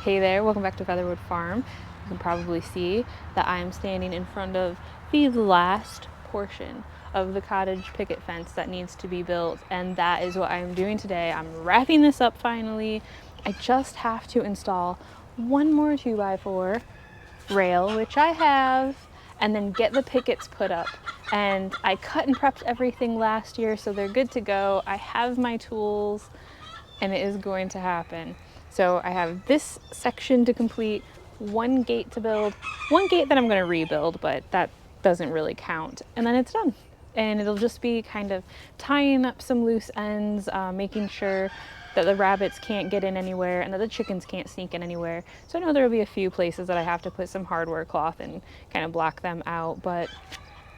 Hey there, welcome back to Featherwood Farm. You can probably see that I'm standing in front of the last portion of the cottage picket fence that needs to be built, and that is what I'm doing today. I'm wrapping this up finally. I just have to install one more 2x4 rail, which I have, and then get the pickets put up. And I cut and prepped everything last year, so they're good to go. I have my tools, and it is going to happen. So I have this section to complete, one gate to build, one gate that I'm going to rebuild, but that doesn't really count. And then it's done. And it'll just be kind of tying up some loose ends, making sure that the rabbits can't get in anywhere and that the chickens can't sneak in anywhere. So I know there will be a few places that I have to put some hardware cloth and kind of block them out, but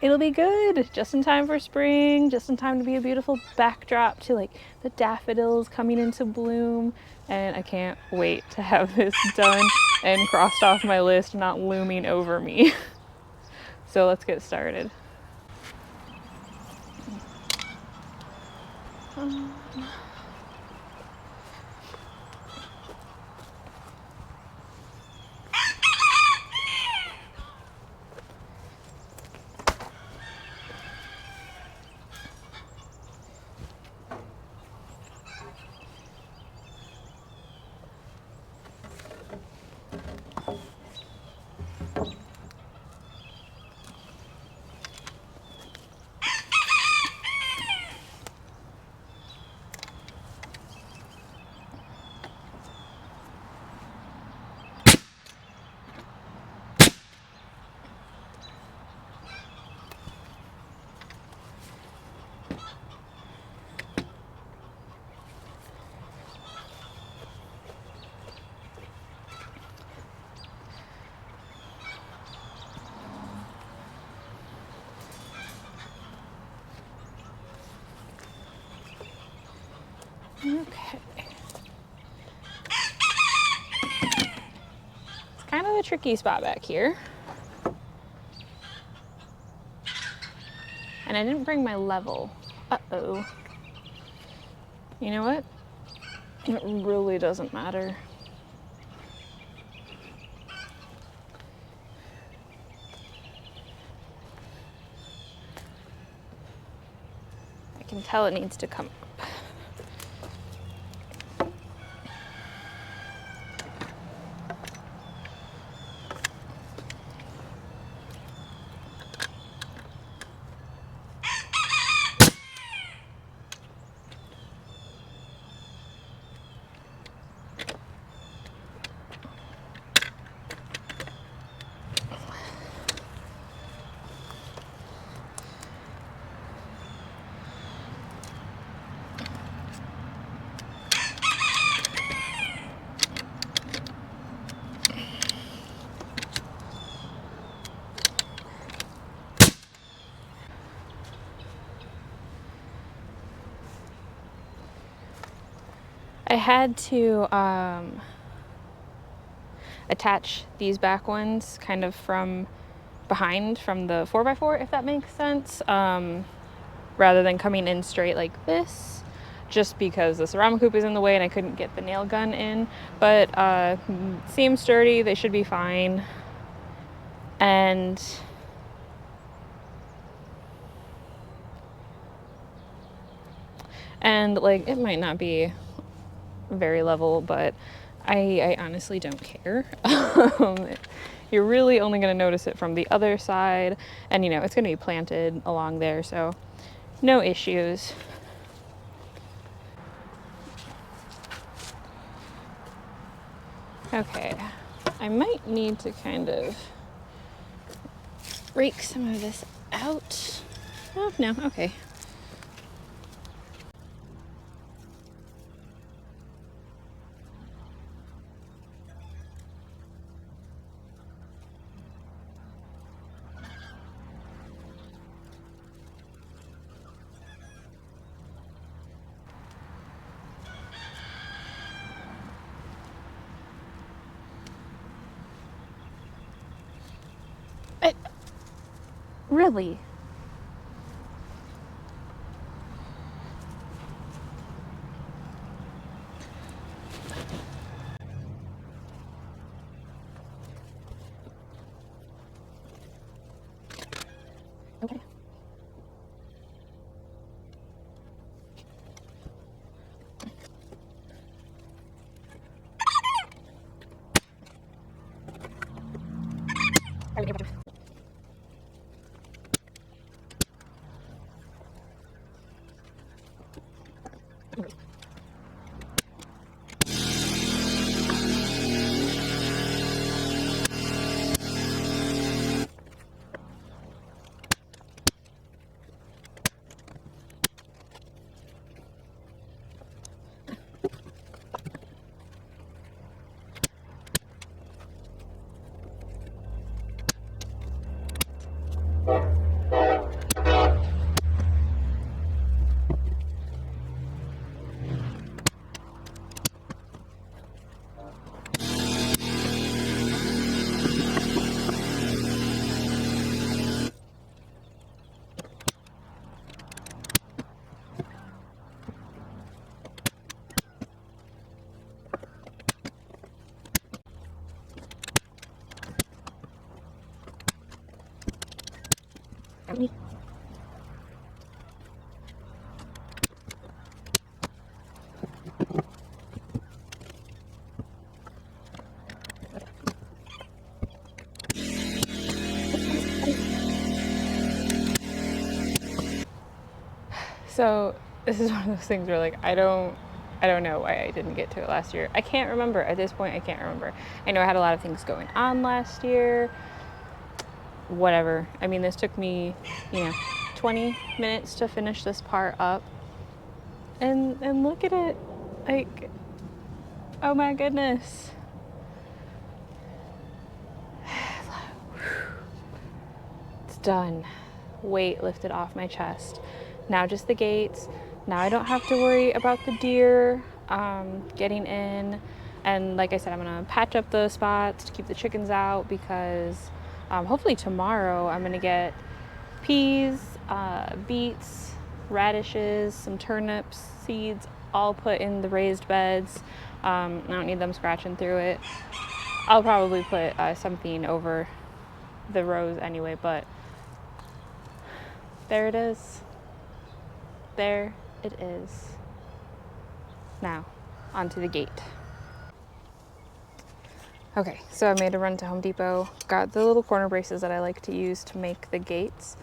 it'll be good, just in time for spring, just in time to be a beautiful backdrop to like the daffodils coming into bloom. And I can't wait to have this done and crossed off my list, not looming over me. So let's get started. Okay. It's kind of a tricky spot back here. And I didn't bring my level. Uh-oh. You know what? It really doesn't matter. I can tell it needs to come up. I had to attach these back ones kind of from behind from the 4x4, if that makes sense, rather than coming in straight like this, just because the ceramic hoop is in the way and I couldn't get the nail gun in. But seem sturdy, they should be fine. And like, it might not be very level, but I honestly don't care. You're really only going to notice it from the other side, and you know it's going to be planted along there, so no issues. Okay, I might need to kind of rake some of this out. Oh no, okay. Really? So this is one of those things where, like, I don't know why I didn't get to it last year. I can't remember. At this point, I can't remember. I know I had a lot of things going on last year. Whatever. I mean, this took me, 20 minutes to finish this part up. And look at it. Like, oh my goodness. It's done. Weight lifted off my chest. Now just the gates. Now I don't have to worry about the deer getting in. And like I said, I'm gonna patch up the spots to keep the chickens out, because hopefully tomorrow I'm gonna get peas, beets, radishes, some turnips, seeds, all put in the raised beds. I don't need them scratching through it. I'll probably put something over the rows anyway, but there it is. There it is. Now, onto the gate. Okay, so I made a run to Home Depot. Got the little corner braces that I like to use to make the gates.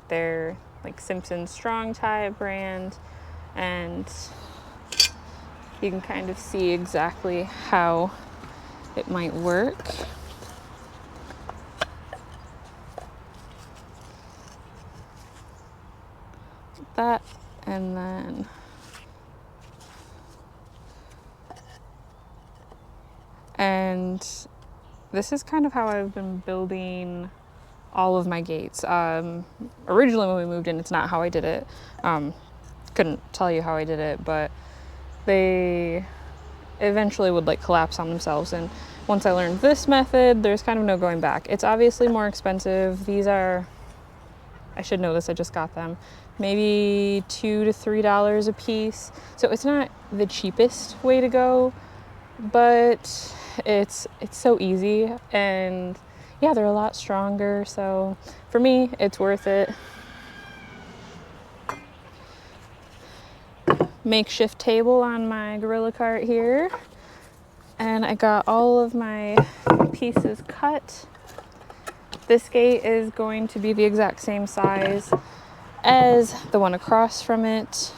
They're like Simpson Strong Tie brand, and you can kind of see exactly how it might work. That, and then this is kind of how I've been building all of my gates. Originally when we moved in, it's not how I did it. Couldn't tell you how I did it, but they eventually would like collapse on themselves, and once I learned this method, there's kind of no going back. It's obviously more expensive. These are, I should know this, I just got them, maybe $2 to $3 a piece. So it's not the cheapest way to go, but it's so easy, and yeah, they're a lot stronger. So for me, it's worth it. Makeshift table on my gorilla cart here, and I got all of my pieces cut. This gate is going to be the exact same size as the one across from it.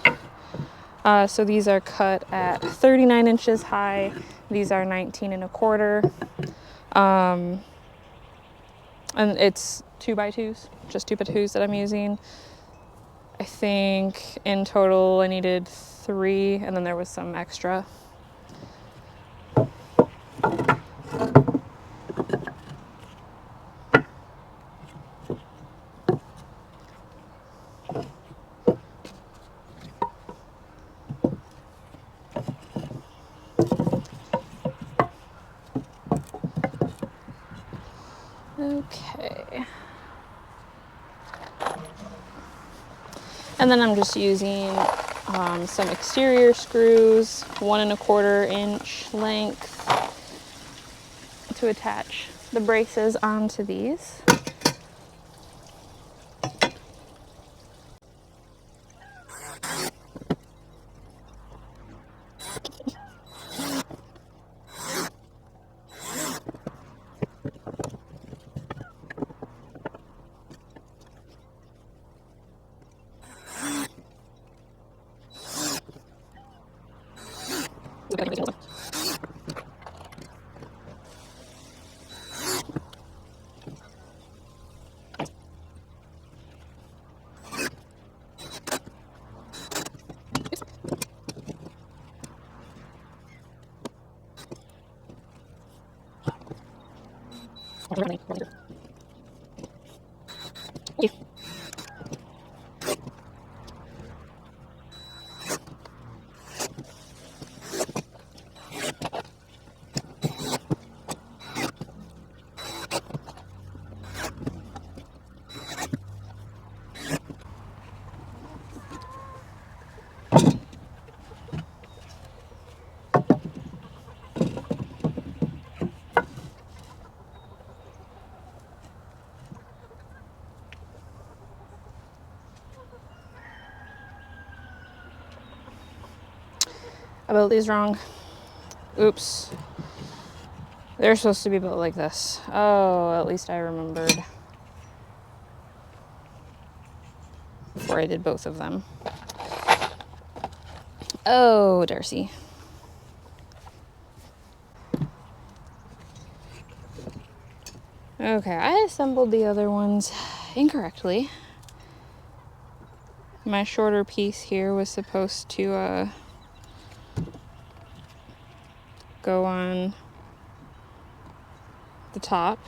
So these are cut at 39 inches high. These are 19 and a quarter. And it's 2x2s, just 2x2s that I'm using. I think in total I needed 3, and then there was some extra. Okay. And then I'm just using some exterior screws, 1 1/4 inch length, to attach the braces onto these. built these wrong. Oops. They're supposed to be built like this. Oh, at least I remembered before I did both of them. Oh, Darcy. Okay, I assembled the other ones incorrectly. My shorter piece here was supposed to go on the top.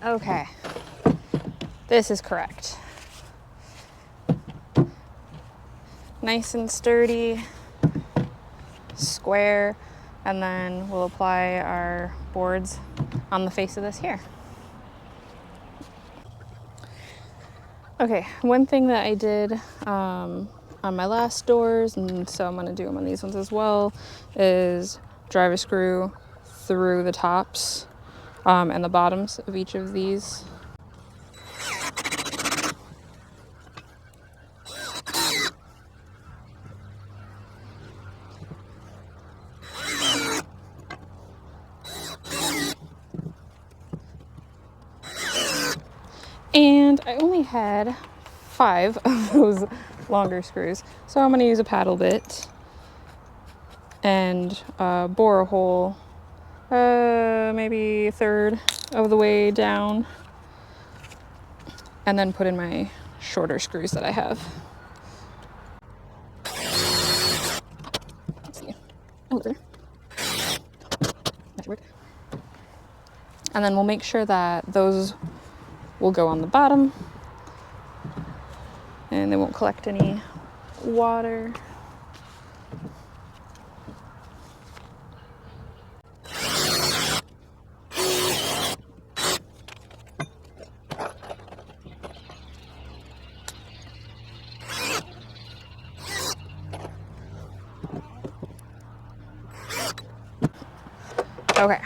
Okay, this is correct. Nice and sturdy, square, and then we'll apply our boards on the face of this here. Okay, one thing that I did on my last doors, and so I'm gonna do them on these ones as well, is drive a screw through the tops and the bottoms of each of these. And I only had 5 of those longer screws, so I'm gonna use a paddle bit and bore a hole maybe a third of the way down, and then put in my shorter screws that I have. Let's see. Oh, there. That should work. And then we'll make sure that those will go on the bottom and they won't collect any water. Okay,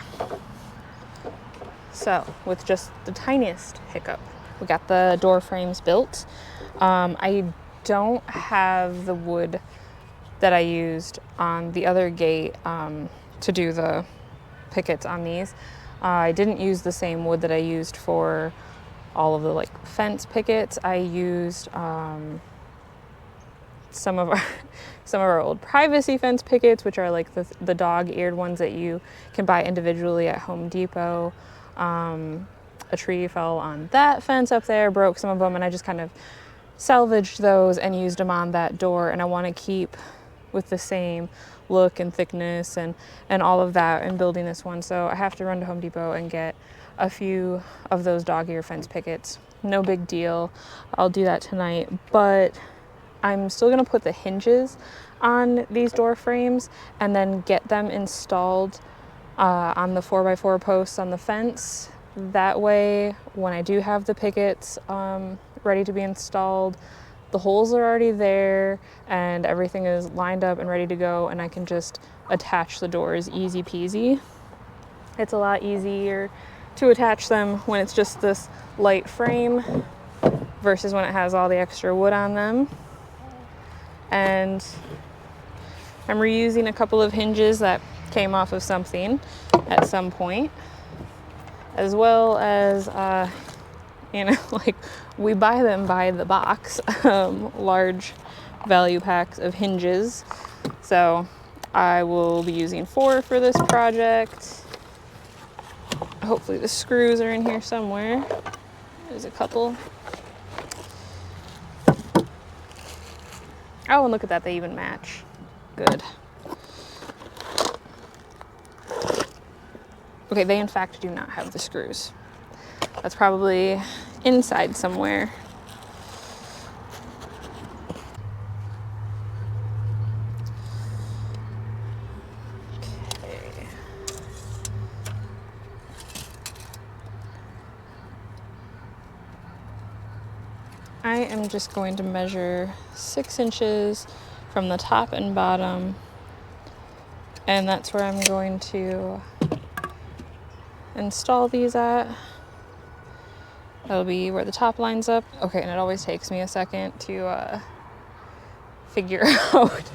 so with just the tiniest hiccup, we got the door frames built. I don't have the wood that I used on the other gate to do the pickets on these. I didn't use the same wood that I used for all of the like fence pickets. I used some of our old privacy fence pickets, which are like the dog-eared ones that you can buy individually at Home Depot. A tree fell on that fence up there, broke some of them, and I just kind of salvaged those and used them on that door. And I want to keep with the same look and thickness and all of that in building this one. So I have to run to Home Depot and get a few of those dog-ear fence pickets. No big deal. I'll do that tonight, but I'm still gonna put the hinges on these door frames and then get them installed on the 4x4 posts on the fence. That way, when I do have the pickets ready to be installed, the holes are already there and everything is lined up and ready to go, and I can just attach the doors easy peasy. It's a lot easier to attach them when it's just this light frame versus when it has all the extra wood on them. And I'm reusing a couple of hinges that came off of something at some point, as well as like we buy them by the box, large value packs of hinges. So I will be using 4 for this project. Hopefully the screws are in here somewhere. There's a couple. Oh, and look at that, they even match. Good. Okay, they in fact do not have the screws. That's probably inside somewhere. Okay. I am just going to measure 6 inches from the top and bottom, and that's where I'm going to install these at. That'll be where the top lines up. Okay, and it always takes me a second to figure out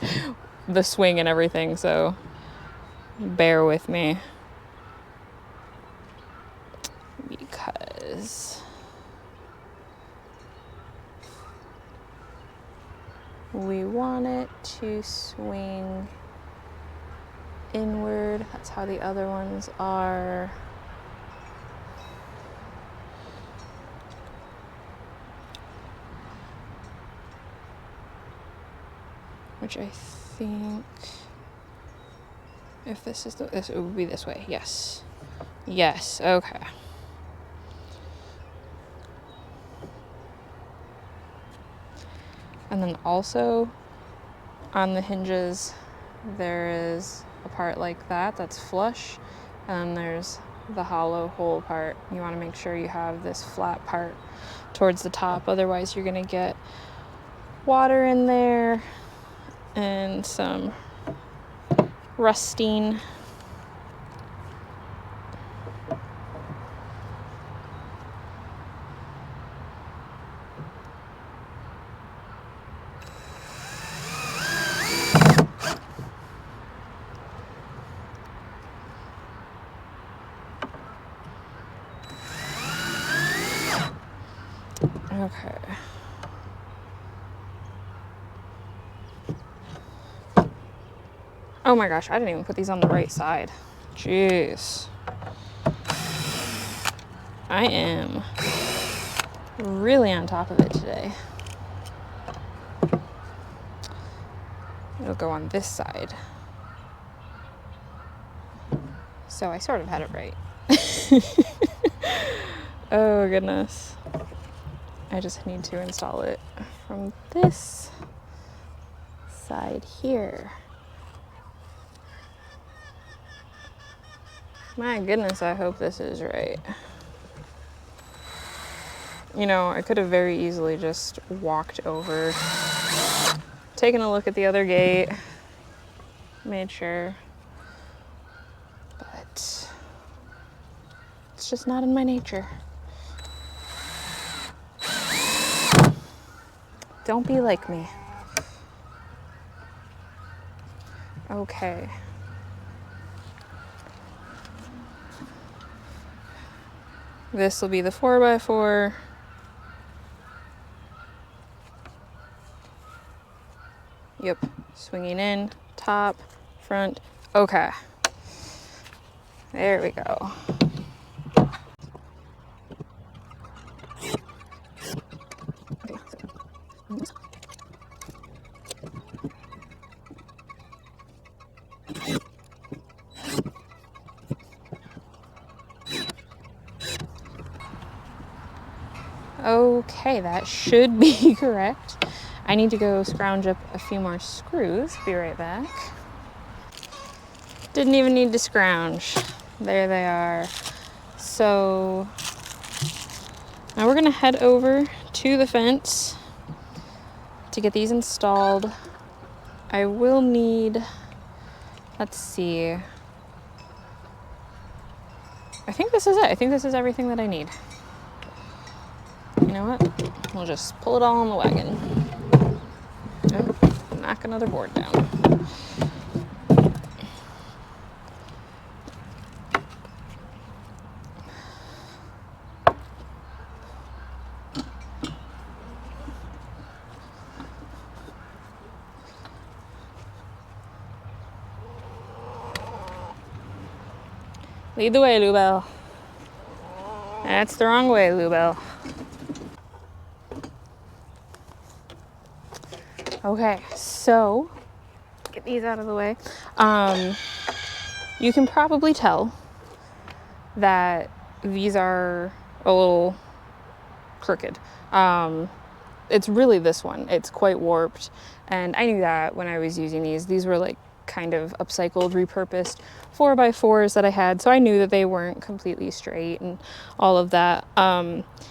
the swing and everything, so bear with me. Because we want it to swing inward. That's how the other ones are. Which I think, if this is this, it would be this way. Yes. Yes, okay. And then also on the hinges, there is a part like that that's flush, and then there's the hollow hole part. You want to make sure you have this flat part towards the top, otherwise you're going to get water in there and some rusting. Okay. Oh my gosh, I didn't even put these on the right side. Jeez. I am really on top of it today. It'll go on this side. So I sort of had it right. Oh goodness. I just need to install it from this side here. My goodness, I hope this is right. You know, I could have very easily just walked over, taken a look at the other gate, made sure, but it's just not in my nature. Don't be like me. Okay. This will be the 4x4. Yep, swinging in, top, front. Okay. There we go. Okay, that should be correct. I need to go scrounge up a few more screws. Be right back. Didn't even need to scrounge. There they are. So now we're gonna head over to the fence to get these installed. I will need, let's see. I think this is it. I think this is everything that I need. You know what? We'll just pull it all on the wagon. Oh, knock another board down. Lead the way, Lubel. That's the wrong way, Lubel. Okay, so get these out of the way. You can probably tell that these are a little crooked. It's really this one. It's quite warped, and I knew that when I was using these. These were like kind of upcycled, repurposed 4x4s that I had, so I knew that they weren't completely straight and all of that.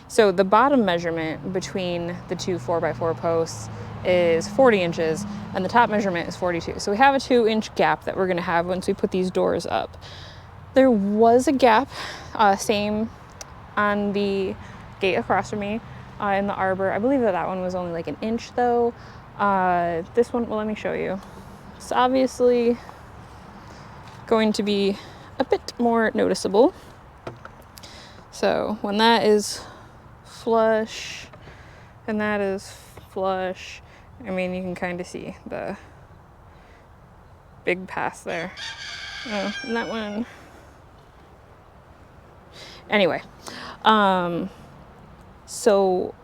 So the bottom measurement between the two 4x4 posts is 40 inches and the top measurement is 42. So we have a 2-inch gap that we're going to have once we put these doors up. There was a gap, same on the gate across from me in the arbor. I believe that one was only like an inch though. This one, well, let me show you. It's obviously going to be a bit more noticeable. So when that is flush and that is flush, I mean, you can kind of see the big pass there. Oh, and that one. Anyway, so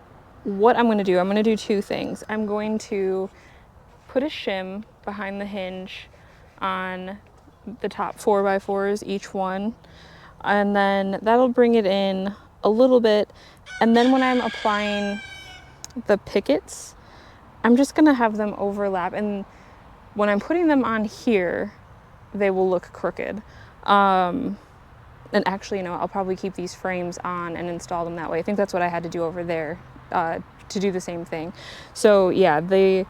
what I'm going to do, I'm going to do two things. I'm going to put a shim behind the hinge on the top 4x4s, each one, and then that'll bring it in a little bit. And then when I'm applying the pickets, I'm just going to have them overlap, and when I'm putting them on here, they will look crooked. And actually, you know, I'll probably keep these frames on and install them that way. I think that's what I had to do over there to do the same thing. So yeah, they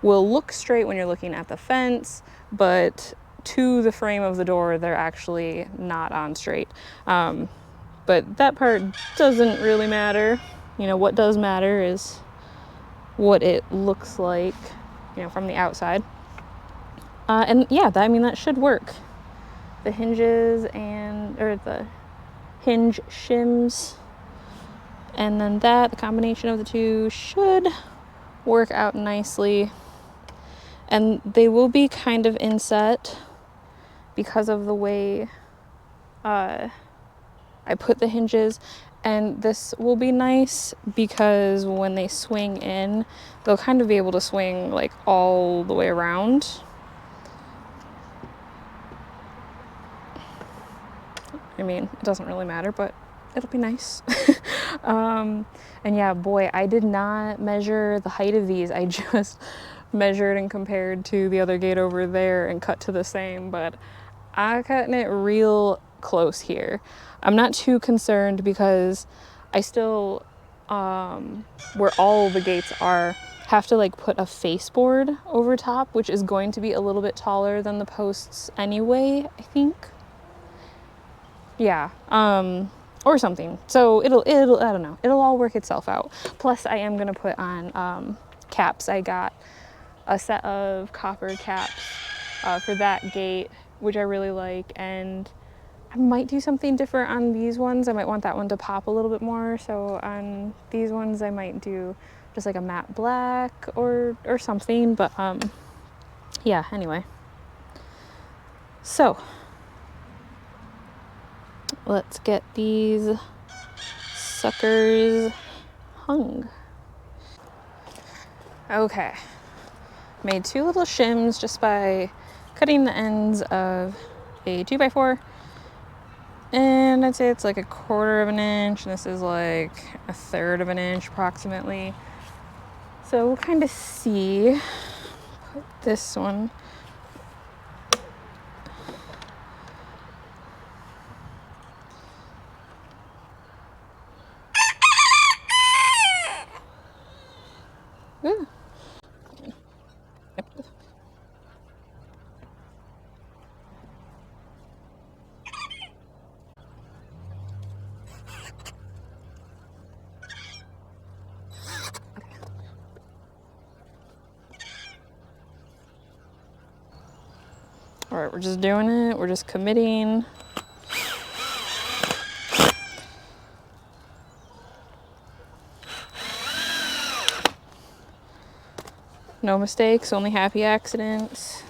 will look straight when you're looking at the fence, but to the frame of the door, they're actually not on straight. But that part doesn't really matter. You know, what does matter is what it looks like, you know, from the outside. And yeah, I mean, that should work. The hinges or the hinge shims, and then the combination of the two should work out nicely. And they will be kind of inset because of the way I put the hinges, and this will be nice because when they swing in, they'll kind of be able to swing like all the way around. I mean, it doesn't really matter, but it'll be nice. And yeah, boy, I did not measure the height of these. I just measured and compared to the other gate over there and cut to the same, but I'm cutting it real close here. I'm not too concerned because I still, where all the gates are, have to like put a faceboard over top, which is going to be a little bit taller than the posts anyway, I think. Yeah, or something. So it'll I don't know, it'll all work itself out. Plus I am gonna put on caps. I got a set of copper caps for that gate, which I really like, and I might do something different on these ones. I might want that one to pop a little bit more, so on these ones I might do just like a matte black or something, but yeah, anyway. So let's get these suckers hung. Okay, made two little shims just by cutting the ends of a 2x4, and I'd say it's like 1/4 of an inch, and this is like 1/3 of an inch approximately. So we'll kind of see. Put this one. Ooh. All right, we're just doing it. We're just committing. No mistakes, only happy accidents.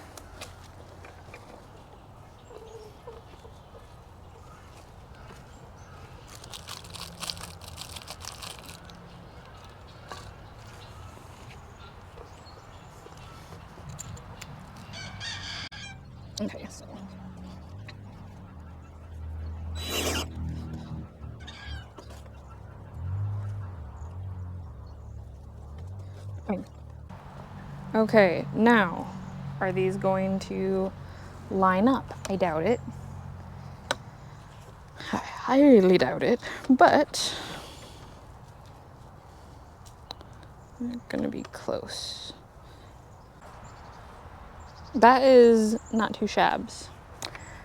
Okay, so. Okay, now, are these going to line up? I doubt it. I highly doubt it, but they're gonna be close. That is not too shabs.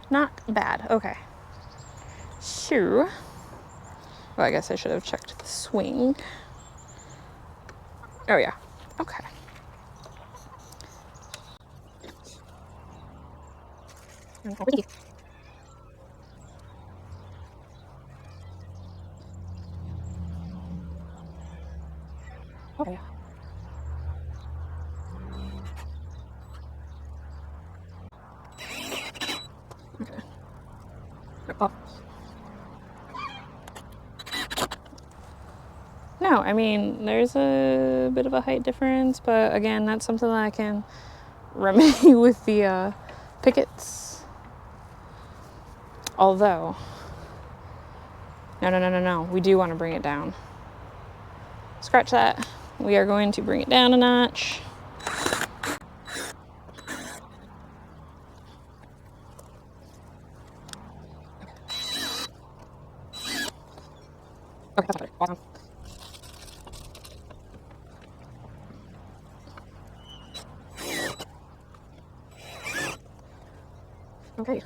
Not bad. Okay. So, well, I guess I should have checked the swing. Oh, yeah. Okay. Okay. Okay. Oh. No, I mean, there's a bit of a height difference, but again, that's something that I can remedy with the pickets. Although, no. We do want to bring it down. Scratch that. We are going to bring it down a notch. Okay, that's better. Awesome. Okay.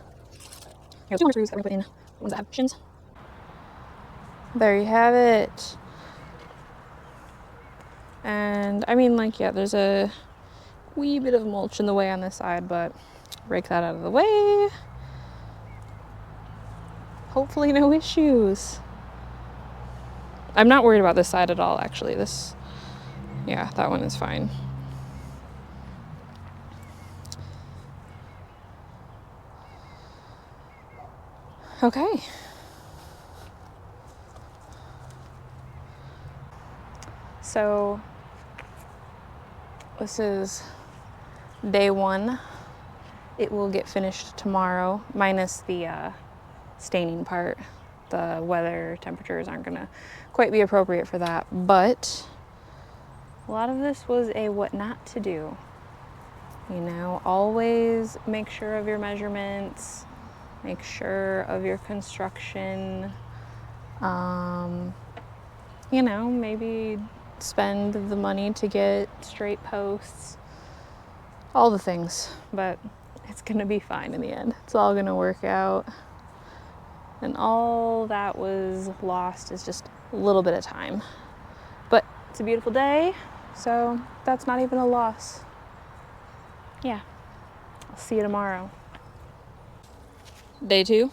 Here's 2 more screws that we're going to put in, the ones that have shins. There you have it. And I mean, like, yeah, there's a wee bit of mulch in the way on this side, but rake that out of the way. Hopefully no issues. I'm not worried about this side at all, actually. Yeah, that one is fine. Okay. So this is day 1. It will get finished tomorrow, minus the staining part. The weather temperatures aren't gonna quite be appropriate for that, but a lot of this was a what not to do. You know, always make sure of your measurements, make sure of your construction. You know, maybe spend the money to get straight posts, all the things, but it's gonna be fine in the end. It's all gonna work out. And all that was lost is just a little bit of time. But it's a beautiful day, so that's not even a loss. Yeah, I'll see you tomorrow. Day 2,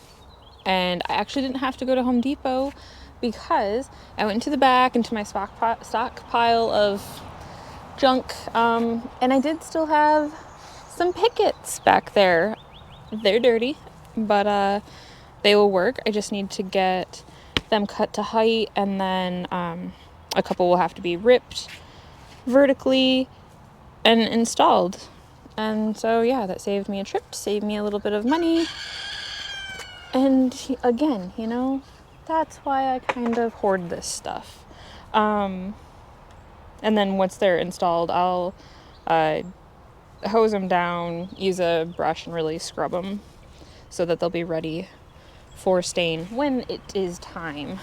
and I actually didn't have to go to Home Depot because I went into the back into my stockpile of junk, and I did still have some pickets back there. They're dirty, but they will work. I just need to get them cut to height, and then a couple will have to be ripped vertically and installed. And so yeah, that saved me a trip, saved me a little bit of money. And again, you know, that's why I kind of hoard this stuff. And then once they're installed, I'll hose them down, use a brush, and really scrub them so that they'll be ready for stain when it is time.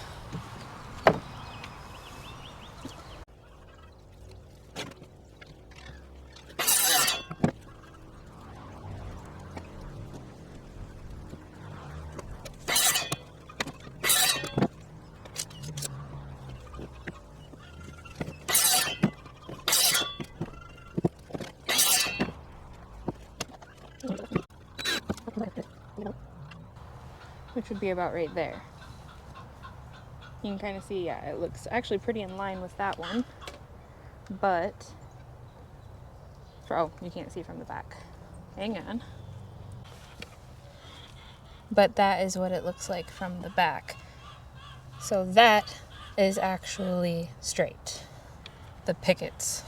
Which would be about right there. You can kind of see, yeah, it looks actually pretty in line with that one. But, oh, you can't see from the back. Hang on. But that is what it looks like from the back. So that is actually straight. The pickets.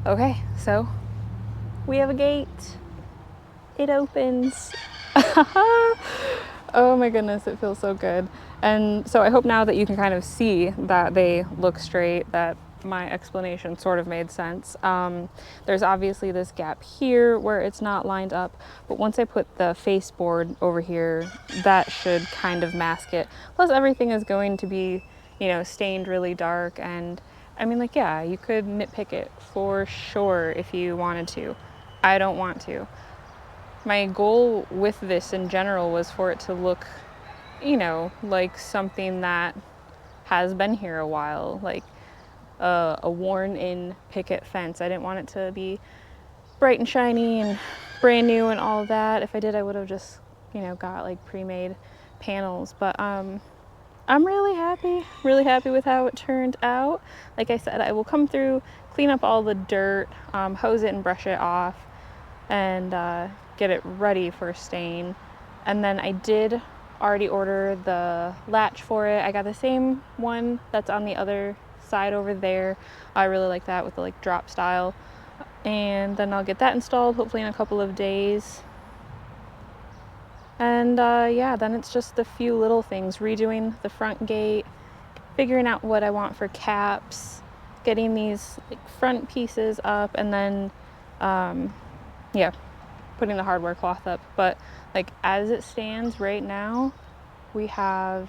Okay, so we have a gate. It opens. Oh my goodness, it feels so good. And so I hope now that you can kind of see that they look straight, that my explanation sort of made sense. There's obviously this gap here where it's not lined up, but once I put the face board over here, that should kind of mask it. Plus everything is going to be, you know, stained really dark, and I mean, like, yeah, you could nitpick it for sure if you wanted to. I don't want to. My goal with this in general was for it to look, you know, like something that has been here a while, like a worn in picket fence. I didn't want it to be bright and shiny and brand new and all of that. If I did, I would have just, you know, got like pre-made panels. But I'm really happy with how it turned out. Like I said, I will come through, clean up all the dirt, hose it and brush it off, and get it ready for stain. And then I did already order the latch for it. I got the same one that's on the other side over there. I really like that with the like drop style. And then I'll get that installed hopefully in a couple of days. And yeah, then it's just a few little things, redoing the front gate, figuring out what I want for caps, getting these like front pieces up, and then yeah, putting the hardware cloth up. But like as it stands right now, we have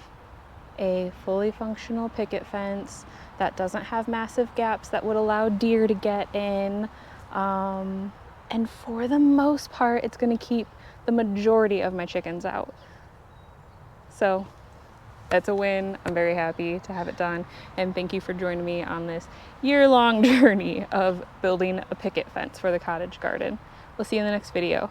a fully functional picket fence that doesn't have massive gaps that would allow deer to get in, and for the most part it's going to keep the majority of my chickens out. So that's a win. I'm very happy to have it done, and thank you for joining me on this year-long journey of building a picket fence for the cottage garden. We'll see you in the next video.